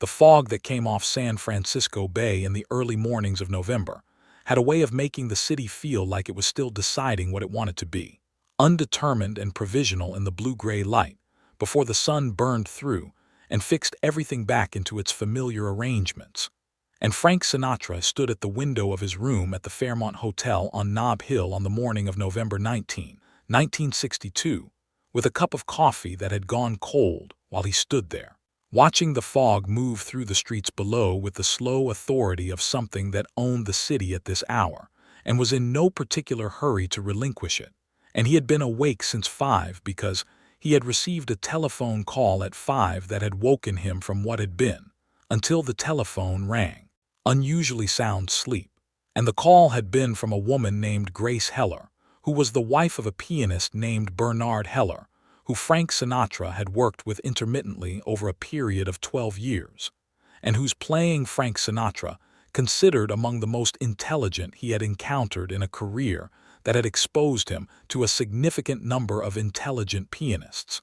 The fog that came off San Francisco Bay in the early mornings of November had a way of making the city feel like it was still deciding what it wanted to be, undetermined and provisional in the blue-gray light, before the sun burned through and fixed everything back into its familiar arrangements. And Frank Sinatra stood at the window of his room at the Fairmont Hotel on Nob Hill on the morning of November 19, 1962, with a cup of coffee that had gone cold while he stood there, watching the fog move through the streets below with the slow authority of something that owned the city at this hour and was in no particular hurry to relinquish it. And he had been awake since 5 because he had received a telephone call at 5 that had woken him from what had been, until the telephone rang, unusually sound sleep. And the call had been from a woman named Grace Heller, who was the wife of a pianist named Bernard Heller, who Frank Sinatra had worked with intermittently over a period of 12 years, and whose playing Frank Sinatra considered among the most intelligent he had encountered in a career that had exposed him to a significant number of intelligent pianists.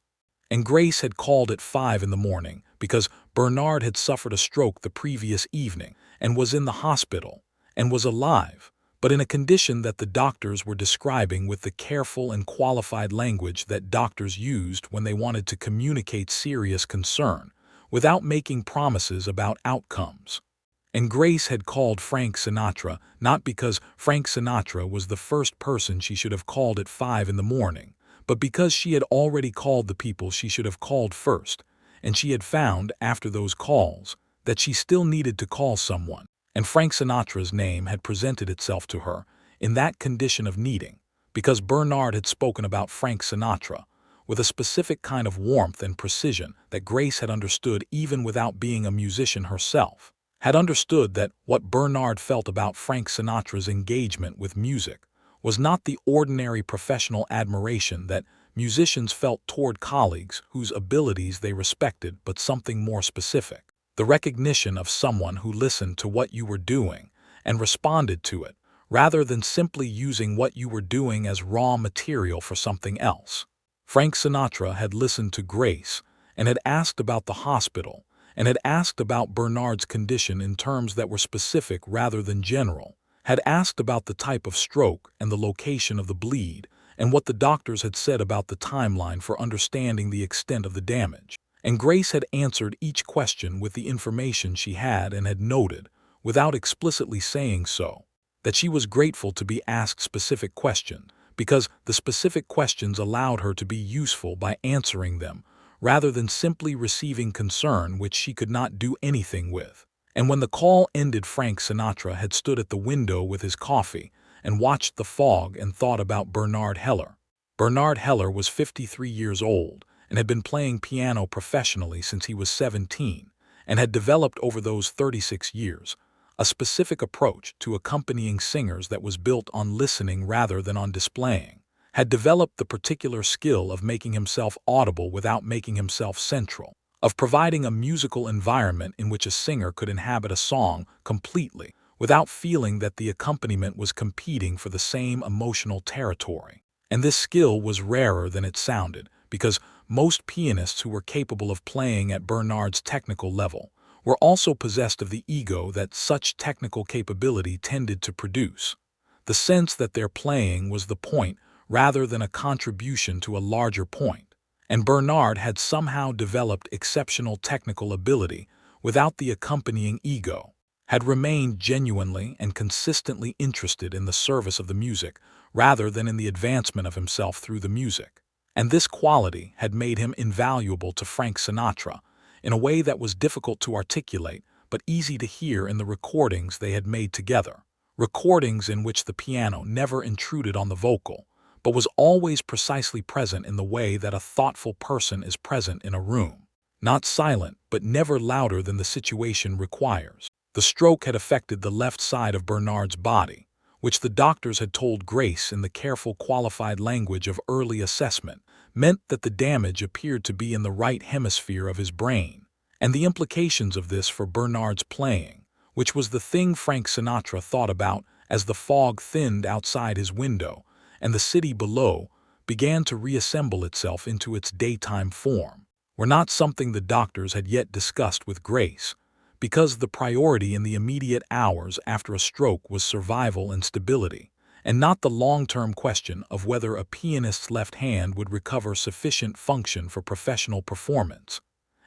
And Grace had called at 5 in the morning because Bernard had suffered a stroke the previous evening and was in the hospital and was alive, but in a condition that the doctors were describing with the careful and qualified language that doctors used when they wanted to communicate serious concern without making promises about outcomes. And Grace had called Frank Sinatra not because Frank Sinatra was the first person she should have called at 5 in the morning, but because she had already called the people she should have called first, and she had found, after those calls, that she still needed to call someone. And Frank Sinatra's name had presented itself to her in that condition of needing, because Bernard had spoken about Frank Sinatra with a specific kind of warmth and precision that Grace had understood even without being a musician herself, had understood that what Bernard felt about Frank Sinatra's engagement with music was not the ordinary professional admiration that musicians felt toward colleagues whose abilities they respected, but something more specific. The recognition of someone who listened to what you were doing and responded to it, rather than simply using what you were doing as raw material for something else. Frank Sinatra had listened to Grace and had asked about the hospital and had asked about Bernard's condition in terms that were specific rather than general, had asked about the type of stroke and the location of the bleed and what the doctors had said about the timeline for understanding the extent of the damage. And Grace had answered each question with the information she had and had noted, without explicitly saying so, that she was grateful to be asked specific questions, because the specific questions allowed her to be useful by answering them, rather than simply receiving concern which she could not do anything with. And when the call ended, Frank Sinatra had stood at the window with his coffee and watched the fog and thought about Bernard Heller. Bernard Heller was 53 years old and had been playing piano professionally since he was 17, and had developed over those 36 years a specific approach to accompanying singers that was built on listening rather than on displaying, had developed the particular skill of making himself audible without making himself central, of providing a musical environment in which a singer could inhabit a song completely without feeling that the accompaniment was competing for the same emotional territory. And this skill was rarer than it sounded, because most pianists who were capable of playing at Bernard's technical level were also possessed of the ego that such technical capability tended to produce, the sense that their playing was the point rather than a contribution to a larger point. And Bernard had somehow developed exceptional technical ability without the accompanying ego, had remained genuinely and consistently interested in the service of the music rather than in the advancement of himself through the music. And this quality had made him invaluable to Frank Sinatra in a way that was difficult to articulate but easy to hear in the recordings they had made together, recordings in which the piano never intruded on the vocal, but was always precisely present in the way that a thoughtful person is present in a room, not silent but never louder than the situation requires. The stroke had affected the left side of Bernard's body, which the doctors had told Grace in the careful qualified language of early assessment meant that the damage appeared to be in the right hemisphere of his brain, and the implications of this for Bernard's playing, which was the thing Frank Sinatra thought about as the fog thinned outside his window and the city below began to reassemble itself into its daytime form, were not something the doctors had yet discussed with Grace, because the priority in the immediate hours after a stroke was survival and stability, and not the long-term question of whether a pianist's left hand would recover sufficient function for professional performance.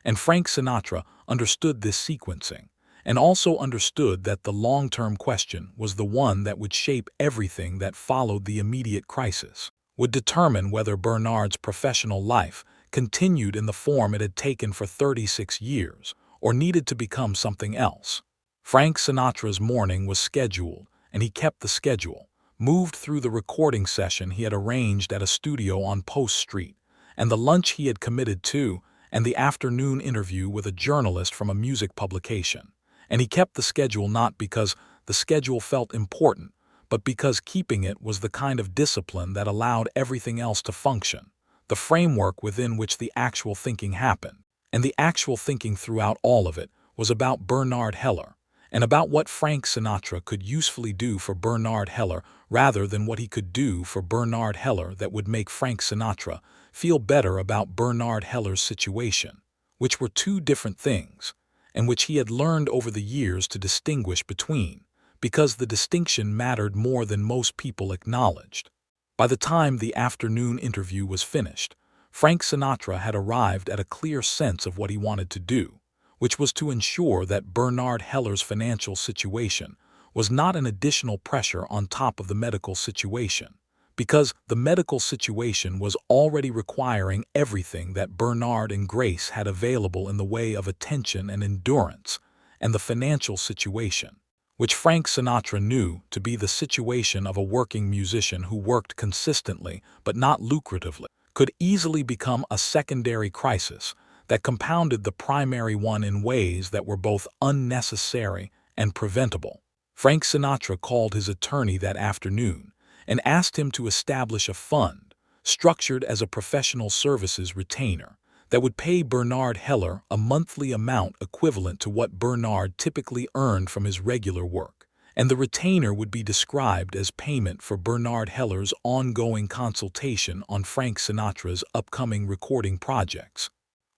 And Frank Sinatra understood this sequencing, and also understood that the long-term question was the one that would shape everything that followed the immediate crisis, would determine whether Bernard's professional life continued in the form it had taken for 36 years, or needed to become something else. Frank Sinatra's morning was scheduled, and he kept the schedule, moved through the recording session he had arranged at a studio on Post Street, and the lunch he had committed to, and the afternoon interview with a journalist from a music publication. And he kept the schedule not because the schedule felt important, but because keeping it was the kind of discipline that allowed everything else to function, the framework within which the actual thinking happened. And the actual thinking throughout all of it was about Bernard Heller, and about what Frank Sinatra could usefully do for Bernard Heller rather than what he could do for Bernard Heller that would make Frank Sinatra feel better about Bernard Heller's situation, which were two different things, and which he had learned over the years to distinguish between, because the distinction mattered more than most people acknowledged. By the time the afternoon interview was finished, Frank Sinatra had arrived at a clear sense of what he wanted to do, which was to ensure that Bernard Heller's financial situation was not an additional pressure on top of the medical situation, because the medical situation was already requiring everything that Bernard and Grace had available in the way of attention and endurance, and the financial situation, which Frank Sinatra knew to be the situation of a working musician who worked consistently but not lucratively, could easily become a secondary crisis that compounded the primary one in ways that were both unnecessary and preventable. Frank Sinatra called his attorney that afternoon and asked him to establish a fund, structured as a professional services retainer, that would pay Bernard Heller a monthly amount equivalent to what Bernard typically earned from his regular work, and the retainer would be described as payment for Bernard Heller's ongoing consultation on Frank Sinatra's upcoming recording projects,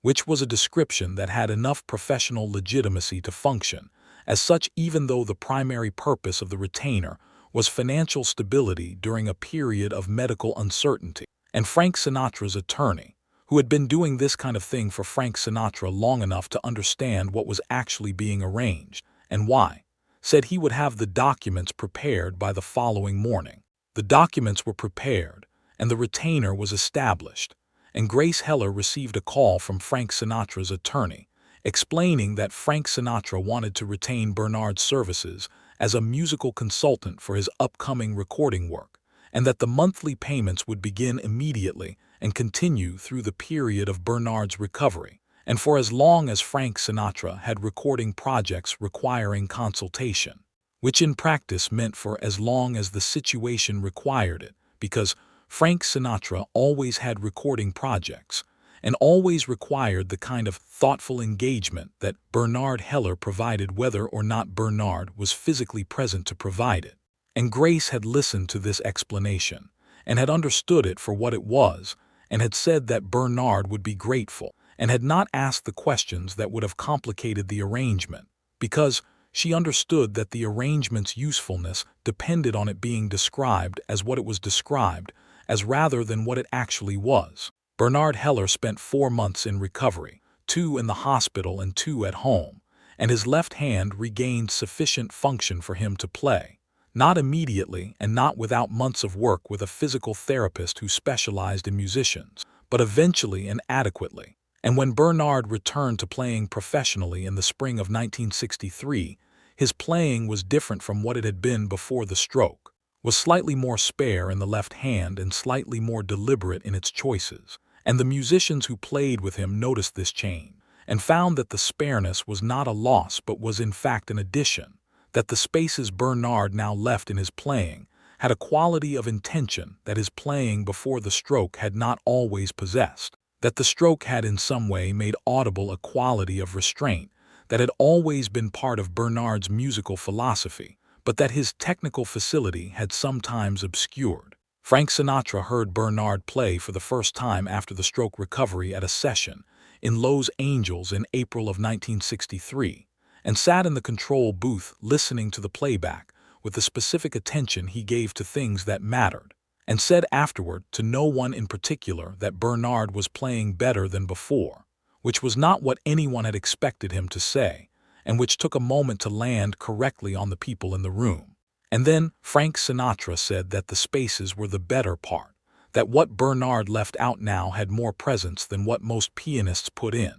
which was a description that had enough professional legitimacy to function as such even though the primary purpose of the retainer was financial stability during a period of medical uncertainty. And Frank Sinatra's attorney, who had been doing this kind of thing for Frank Sinatra long enough to understand what was actually being arranged and why, said he would have the documents prepared by the following morning. The documents were prepared, and the retainer was established, and Grace Heller received a call from Frank Sinatra's attorney, explaining that Frank Sinatra wanted to retain Bernard's services as a musical consultant for his upcoming recording work, and that the monthly payments would begin immediately and continue through the period of Bernard's recovery, and for as long as Frank Sinatra had recording projects requiring consultation, which in practice meant for as long as the situation required it, because Frank Sinatra always had recording projects, and always required the kind of thoughtful engagement that Bernard Heller provided whether or not Bernard was physically present to provide it. And Grace had listened to this explanation, and had understood it for what it was, and had said that Bernard would be grateful, and had not asked the questions that would have complicated the arrangement, because she understood that the arrangement's usefulness depended on it being described as what it was described as rather than what it actually was. Bernard Heller spent 4 months in recovery, 2 in the hospital and 2 at home, and his left hand regained sufficient function for him to play, not immediately and not without months of work with a physical therapist who specialized in musicians, but eventually and adequately. And when Bernard returned to playing professionally in the spring of 1963, his playing was different from what it had been before the stroke, was slightly more spare in the left hand and slightly more deliberate in its choices. And the musicians who played with him noticed this change, and found that the spareness was not a loss but was in fact an addition, that the spaces Bernard now left in his playing had a quality of intention that his playing before the stroke had not always possessed, that the stroke had in some way made audible a quality of restraint that had always been part of Bernard's musical philosophy, but that his technical facility had sometimes obscured. Frank Sinatra heard Bernard play for the first time after the stroke recovery at a session in Los Angeles in April of 1963, and sat in the control booth listening to the playback with the specific attention he gave to things that mattered, and said afterward to no one in particular that Bernard was playing better than before, which was not what anyone had expected him to say, and which took a moment to land correctly on the people in the room. And then Frank Sinatra said that the spaces were the better part, that what Bernard left out now had more presence than what most pianists put in,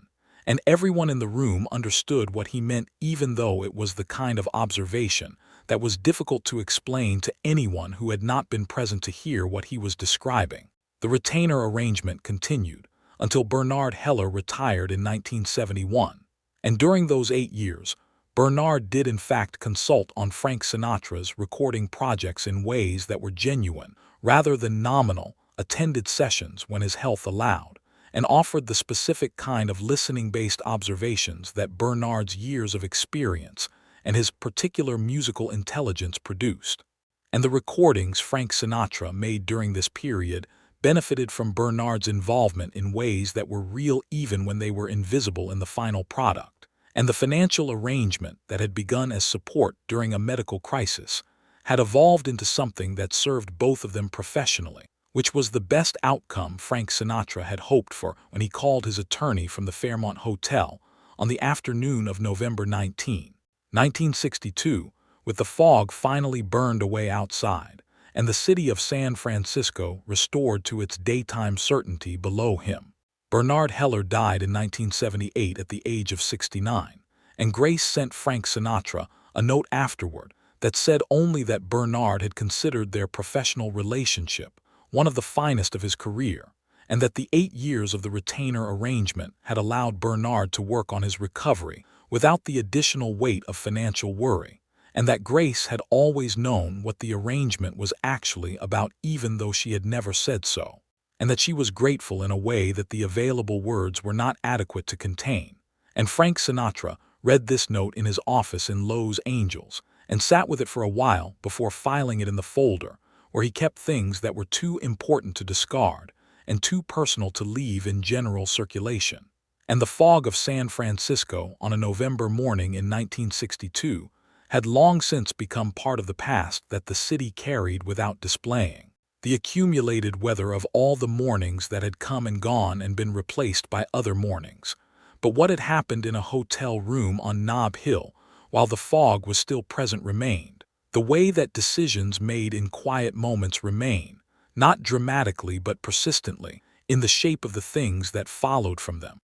and everyone in the room understood what he meant, even though it was the kind of observation that was difficult to explain to anyone who had not been present to hear what he was describing. The retainer arrangement continued until Bernard Heller retired in 1971, and during those 8 years, Bernard did in fact consult on Frank Sinatra's recording projects in ways that were genuine, rather than nominal, attended sessions when his health allowed, and offered the specific kind of listening-based observations that Bernard's years of experience and his particular musical intelligence produced. And the recordings Frank Sinatra made during this period benefited from Bernard's involvement in ways that were real even when they were invisible in the final product. And the financial arrangement that had begun as support during a medical crisis had evolved into something that served both of them professionally, which was the best outcome Frank Sinatra had hoped for when he called his attorney from the Fairmont Hotel on the afternoon of November 19, 1962, with the fog finally burned away outside, and the city of San Francisco restored to its daytime certainty below him. Bernard Heller died in 1978 at the age of 69, and Grace sent Frank Sinatra a note afterward that said only that Bernard had considered their professional relationship one of the finest of his career, and that the 8 years of the retainer arrangement had allowed Bernard to work on his recovery without the additional weight of financial worry, and that Grace had always known what the arrangement was actually about even though she had never said so, and that she was grateful in a way that the available words were not adequate to contain. And Frank Sinatra read this note in his office in Los Angeles and sat with it for a while before filing it in the folder where he kept things that were too important to discard and too personal to leave in general circulation. And the fog of San Francisco on a November morning in 1962 had long since become part of the past that the city carried without displaying. The accumulated weather of all the mornings that had come and gone and been replaced by other mornings. But what had happened in a hotel room on Nob Hill while the fog was still present remained. The way that decisions made in quiet moments remain, not dramatically but persistently, in the shape of the things that followed from them.